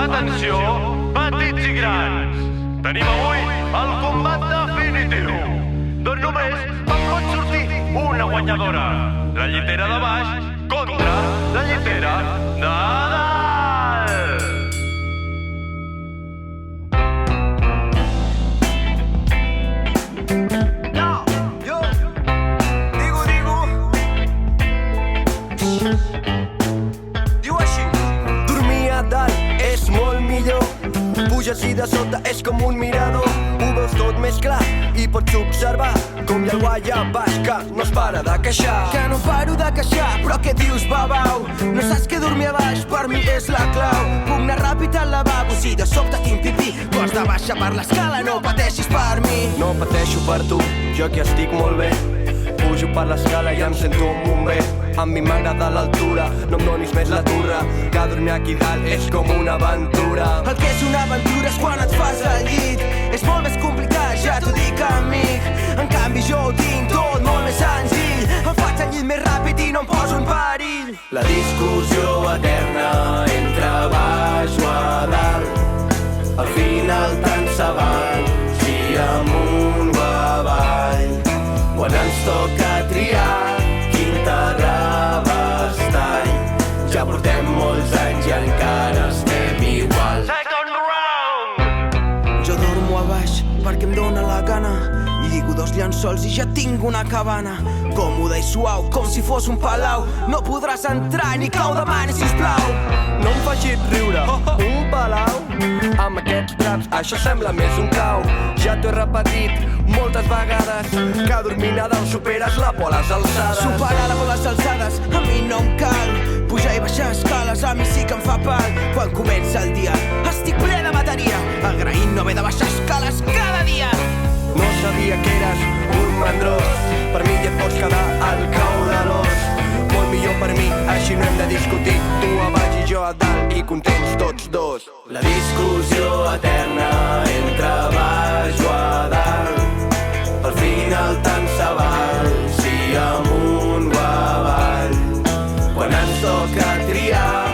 Atenció, petits i grans. Tenim avui el combat definitiu, d'on només en pot sortir una guanyadora. La llitera de baix contra la llitera de dalt. Puges i de sota és com un mirador, ho veus tot més clar i pots observar com hi ha el guai a baix que no es para de queixar. Que no paro de queixar, però què dius, babau? No saps que dormir a baix per mi és la clau. Puc anar ràpid al lavabo si de sobte tinc pipí, pots de baixa per l'escala, no pateixis per mi. No pateixo per tu, jo que estic molt bé. Pujo per l'escala i em sento un bomber. A mi m'agrada l'altura, no em donis més la turra, que dormir aquí dalt és com una aventura. El que és una aventura és quan et fas al llit, és molt més complicat, ja t'ho dic, amic. En canvi jo ho tinc tot molt més senzill, em faig al llit més ràpid i no em poso en perill. La discussió eterna entre baix o a dalt, al final tant se val si amunt o avall. Quan ens toca triar quin terrabastall, ja portem molts anys i encara estem igual. Second round! Jo dormo a baix perquè em dóna la gana, lligo 2 llençols i ja tinc una cabana. Còmode i suau, com si fos un palau. No podràs entrar ni que ho demanis, sisplau. No em facis riure, un palau. Amb aquests draps això sembla més un cau. Ja t'ho he repetit moltes vegades, que dormint a dalt superes la por a les alçades. Superar la por a les alçades a mi no em cal. Pujar i baixar escales a mi sí que em fa pal. Quan comença el dia estic ple de bateria, agraint no haver de baixar escales cada dia. No sabia que eres un mandrós, per mi ja et pots quedar al cau de l'os. Molt millor per mi, així no hem de discutir, tu a baix i jo a dalt i contents tots dos. La discussió eterna entre baix o a dalt, al final tant se val si amunt o avall. Quan ens toca triar